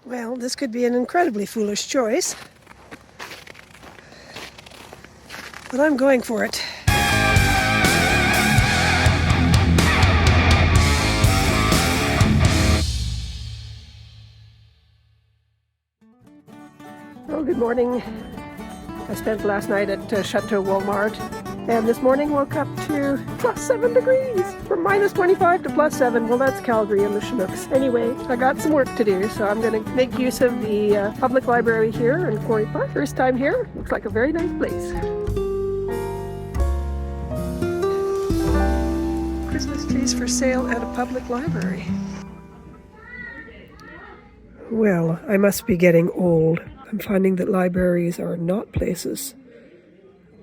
Well, this could be an incredibly foolish choice, but I'm going for it. Well, good morning. I spent last night at Chateau Walmart, and this morning woke up to plus 7 degrees, from minus 25 to plus 7. Well, that's Calgary and the Chinooks. Anyway, I got some work to do, so I'm going to make use of the public library here in Quarry Park. First time here, looks like a very nice place. Christmas trees for sale at a public library. Well, I must be getting old. I'm finding that libraries are not places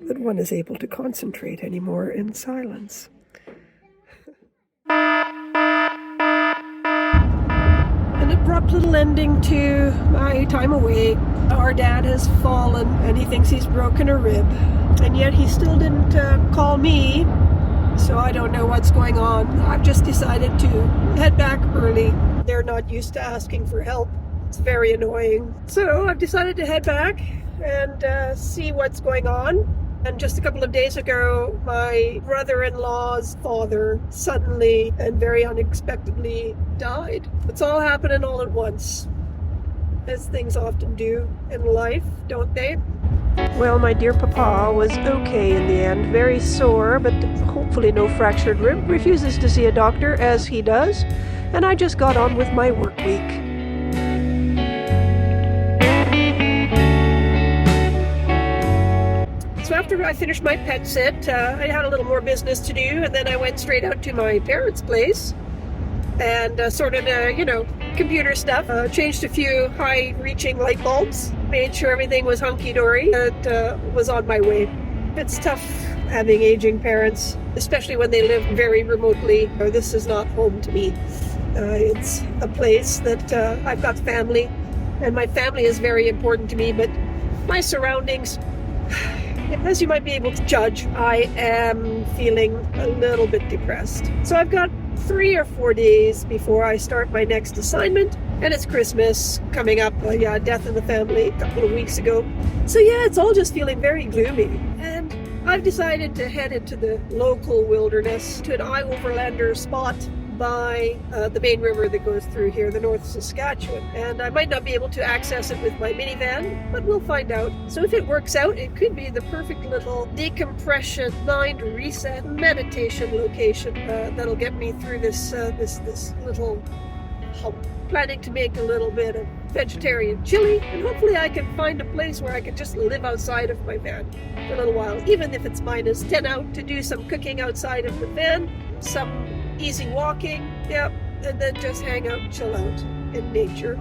that one is able to concentrate anymore in silence. An abrupt little ending to my time away. Our dad has fallen and he thinks he's broken a rib. And yet he still didn't call me, so I don't know what's going on. I've just decided to head back early. They're not used to asking for help. It's very annoying. So I've decided to head back and see what's going on. And just a couple of days ago, my brother-in-law's father suddenly and very unexpectedly died. It's all happening all at once, as things often do in life, don't they? Well, my dear papa was okay in the end. Very sore, but hopefully no fractured rib. Refuses to see a doctor, as he does. And I just got on with my work week. So after I finished my pet sit, I had a little more business to do, and then I went straight out to my parents' place and sorted, computer stuff. Changed a few high-reaching light bulbs, made sure everything was hunky-dory, and was on my way. It's tough having aging parents, especially when they live very remotely. This is not home to me. It's a place that I've got family, and my family is very important to me, but my surroundings... As you might be able to judge, I am feeling a little bit depressed. So I've got 3 or 4 days before I start my next assignment, and it's Christmas coming up. Death in the family a couple of weeks ago. So it's all just feeling very gloomy. And I've decided to head into the local wilderness to an overlander spot by the main river that goes through here, the North Saskatchewan. And I might not be able to access it with my minivan, but we'll find out. So if it works out, it could be the perfect little decompression, mind reset, meditation location that'll get me through this little hump. Planning to make a little bit of vegetarian chili, and hopefully I can find a place where I can just live outside of my van for a little while, even if it's minus 10 out, to do some cooking outside of the van, some easy walking, and then just hang out and chill out in nature.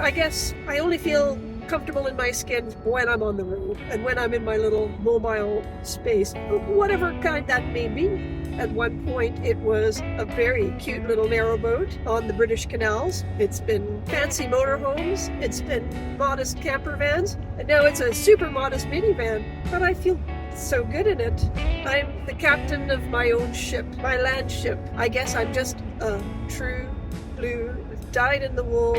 I guess I only feel comfortable in my skin when I'm on the road and when I'm in my little mobile space, of whatever kind that may be. At one point, it was a very cute little narrowboat on the British canals. It's been fancy motorhomes. It's been modest camper vans. And now it's a super modest minivan. But I feel so good in it. I'm the captain of my own ship, my land ship. I guess I'm just a true blue, dyed-in-the-wool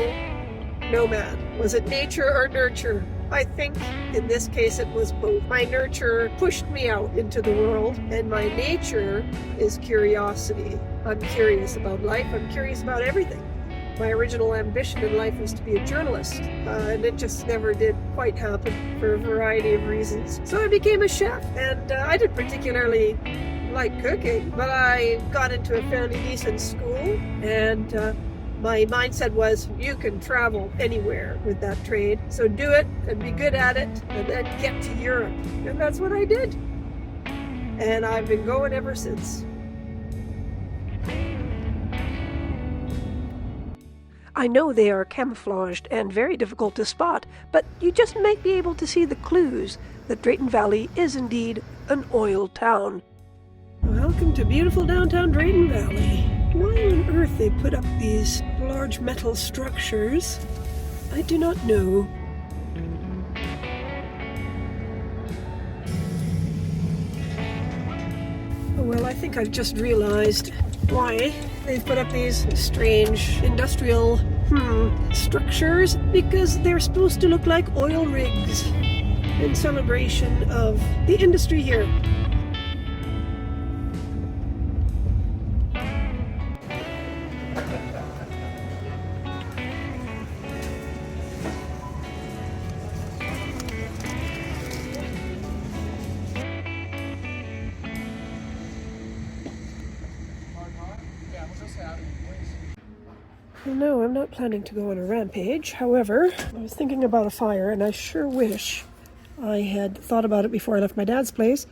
nomad. Was it nature or nurture? I think in this case it was both. My nurture pushed me out into the world, and my nature is curiosity. I'm curious about life. I'm curious about everything. My original ambition in life was to be a journalist, and it just never did quite happen for a variety of reasons. So I became a chef, and I didn't particularly like cooking, but I got into a fairly decent school, and my mindset was, you can travel anywhere with that trade, so do it and be good at it, and then get to Europe. And that's what I did. And I've been going ever since. I know they are camouflaged and very difficult to spot, but you just might be able to see the clues that Drayton Valley is indeed an oil town. Welcome to beautiful downtown Drayton Valley. Why on earth they put up these large metal structures, I do not know. Well, I think I've just realized why they've put up these strange industrial structures, because they're supposed to look like oil rigs in celebration of the industry here. Well, no, I'm not planning to go on a rampage. However, I was thinking about a fire, and I sure wish I had thought about it before I left my dad's place,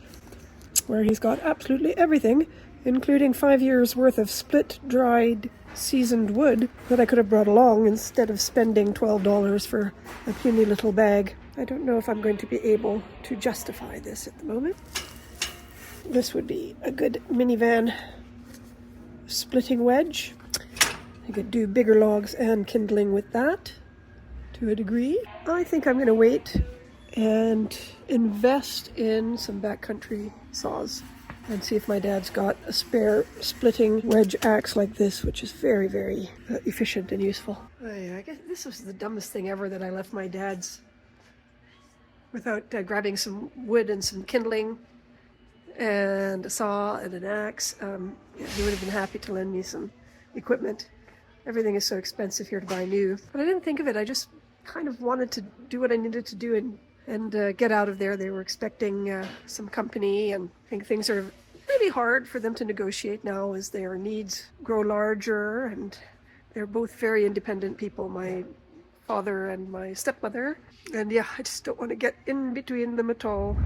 where he's got absolutely everything, including 5 years worth of split, dried, seasoned wood that I could have brought along instead of spending $12 for a puny little bag. I don't know if I'm going to be able to justify this at the moment. This would be a good minivan splitting wedge. I could do bigger logs and kindling with that to a degree. I think I'm going to wait and invest in some backcountry saws and see if my dad's got a spare splitting wedge axe like this, which is very, very efficient and useful. I guess this was the dumbest thing ever, that I left my dad's without grabbing some wood and some kindling and a saw and an axe. He would have been happy to lend me some equipment. Everything is so expensive here to buy new. But I didn't think of it. I just kind of wanted to do what I needed to do and get out of there. They were expecting some company, and I think things are really hard for them to negotiate now as their needs grow larger, and they're both very independent people, my father and my stepmother. And yeah, I just don't want to get in between them at all.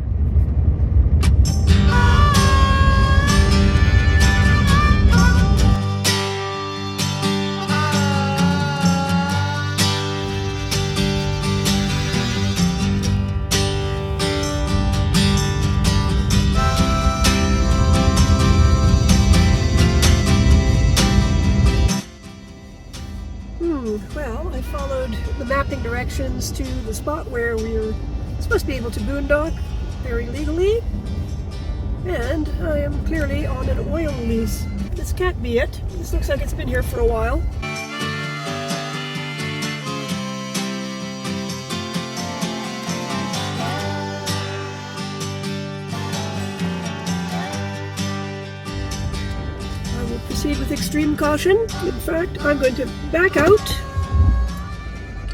Well, I followed the mapping directions to the spot where we were supposed to be able to boondock very legally, and I am clearly on an oil lease. This can't be it. This looks like it's been here for a while. I will proceed with extreme caution. In fact, I'm going to back out,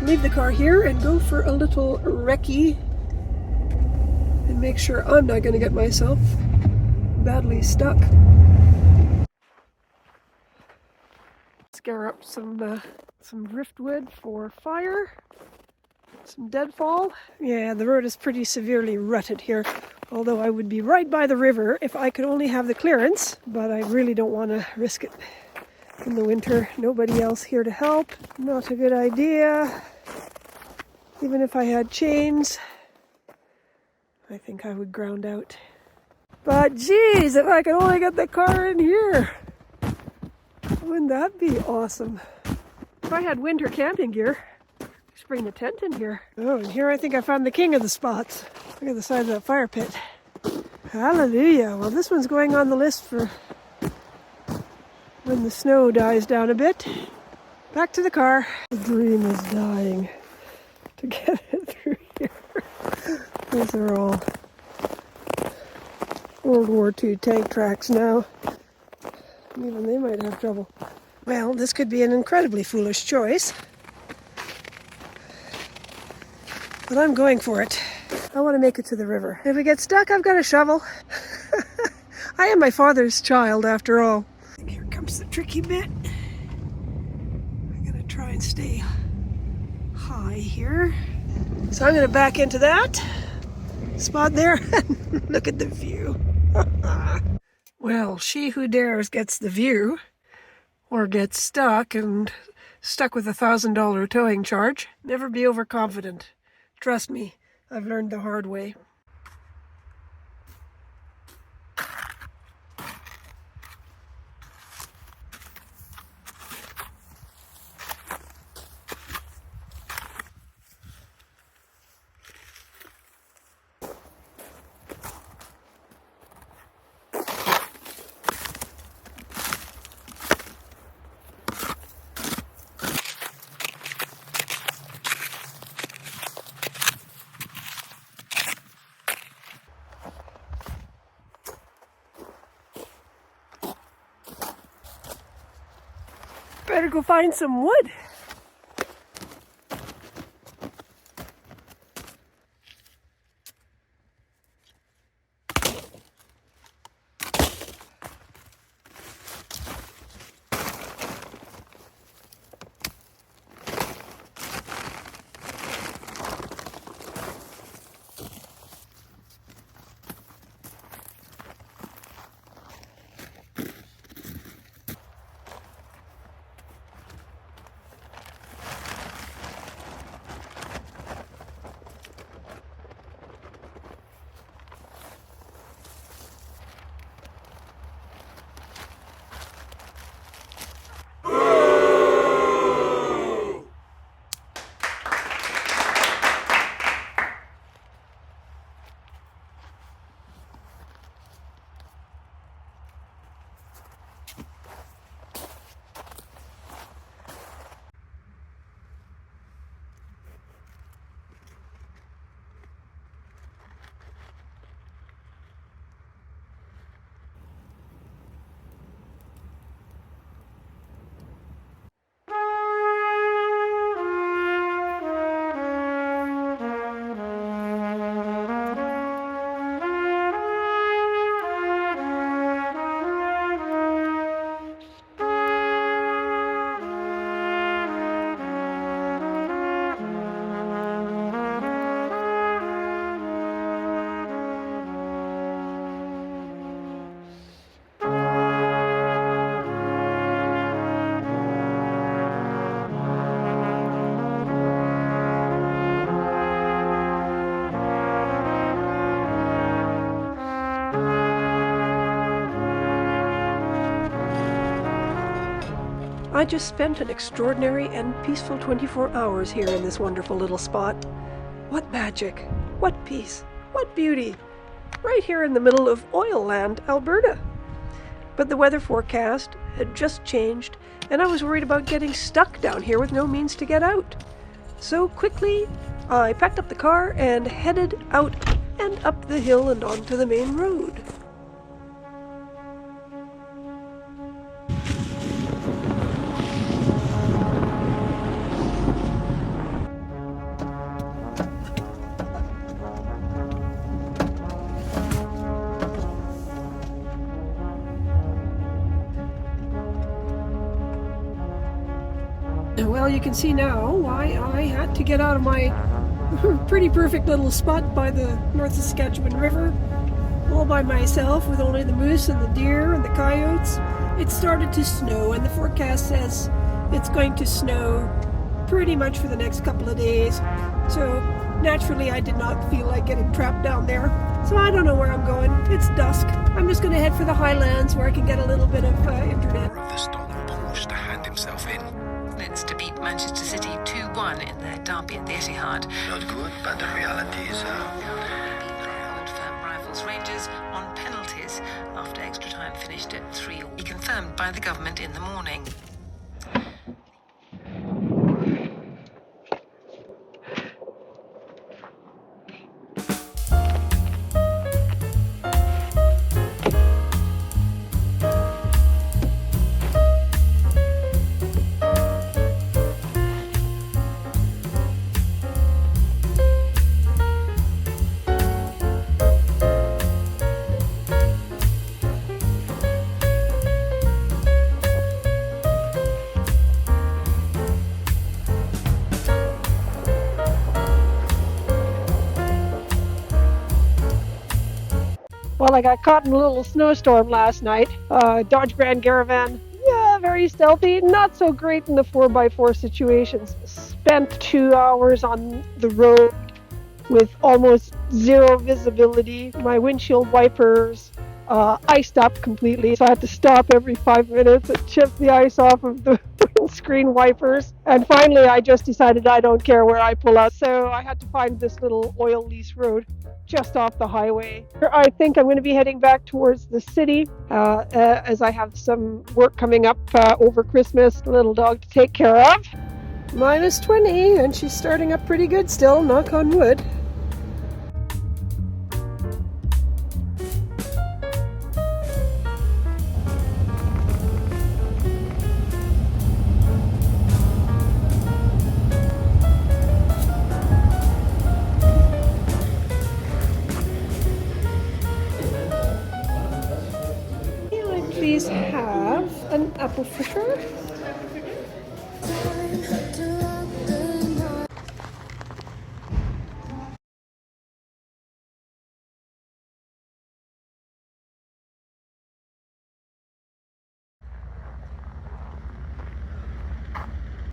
leave the car here, and go for a little recce and make sure I'm not going to get myself badly stuck. Scare up some driftwood for fire, some deadfall. Yeah, the road is pretty severely rutted here, although I would be right by the river if I could only have the clearance, but I really don't want to risk it in the winter. Nobody else here to help. Not a good idea. Even if I had chains, I think I would ground out. But geez, if I could only get the car in here, wouldn't that be awesome? If I had winter camping gear, just bring the tent in here. Oh, and here I think I found the king of the spots. Look at the size of that fire pit. Hallelujah. Well, this one's going on the list for when the snow dies down a bit. Back to the car. The dream is dying to get it through here. These are all World War II tank tracks now. Even they might have trouble. Well, this could be an incredibly foolish choice, but I'm going for it. I want to make it to the river. If we get stuck, I've got a shovel. I am my father's child, after all. Here comes the tricky bit. I'm going to try and stay high here. So I'm going to back into that spot there and look at the view. Well, she who dares gets the view, or gets stuck with a $1,000 towing charge. Never be overconfident. Trust me, I've learned the hard way. Better go find some wood. I just spent an extraordinary and peaceful 24 hours here in this wonderful little spot. What magic, what peace, what beauty, right here in the middle of oil land, Alberta. But the weather forecast had just changed, and I was worried about getting stuck down here with no means to get out. So quickly, I packed up the car and headed out and up the hill and onto the main road. Well, you can see now why I had to get out of my pretty perfect little spot by the North Saskatchewan River all by myself with only the moose and the deer and the coyotes. It started to snow, and the forecast says it's going to snow pretty much for the next couple of days. So naturally I did not feel like getting trapped down there. So I don't know where I'm going. It's dusk. I'm just going to head for the highlands where I can get a little bit of internet. Of the stolen Posh to hand himself in. It's to beat Manchester City 2-1 in their derby at the Etihad. Not good, but the reality is Old firm rivals Rangers on penalties after extra time finished at 3-all. Be confirmed by the government in the morning. Well, I got caught in a little snowstorm last night. Dodge Grand Caravan, yeah, very stealthy. Not so great in the 4x4 situations. Spent 2 hours on the road with almost zero visibility. My windshield wipers iced up completely, so I had to stop every 5 minutes and chip the ice off of the windscreen wipers. And finally, I just decided I don't care where I pull out, so I had to find this little oil lease road just off the highway. I think I'm going to be heading back towards the city as I have some work coming up over Christmas, a little dog to take care of. Minus 20, and she's starting up pretty good still, knock on wood. apple for sure.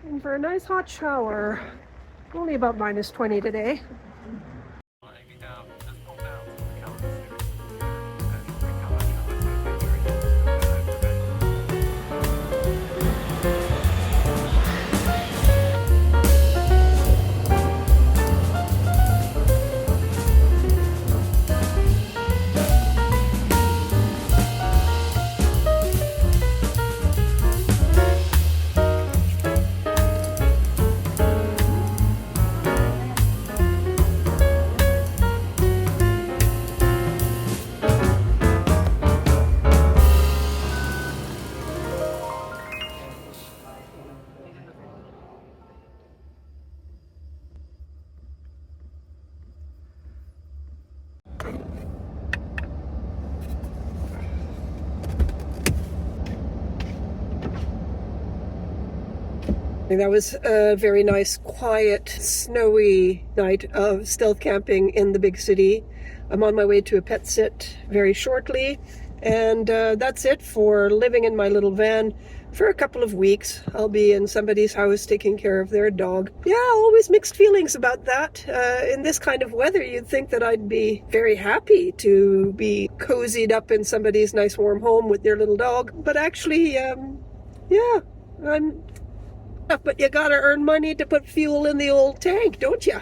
And for a nice hot shower. Only about -20 today. That was a very nice, quiet, snowy night of stealth camping in the big city. I'm on my way to a pet sit very shortly, and that's it for living in my little van for a couple of weeks. I'll be in somebody's house taking care of their dog. Yeah, always mixed feelings about that. In this kind of weather, you'd think that I'd be very happy to be cozied up in somebody's nice warm home with their little dog, but actually, yeah, I'm... But you gotta earn money to put fuel in the old tank, don't you?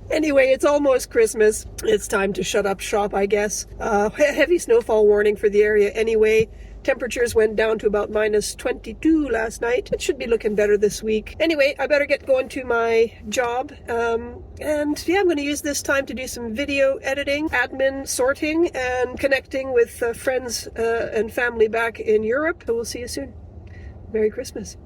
Anyway, it's almost Christmas. It's time to shut up shop, I guess. Heavy snowfall warning for the area anyway. Temperatures went down to about -22 last night. It should be looking better this week. Anyway, I better get going to my job. And yeah, I'm going to use this time to do some video editing, admin sorting, and connecting with friends and family back in Europe. So we'll see you soon. Merry Christmas.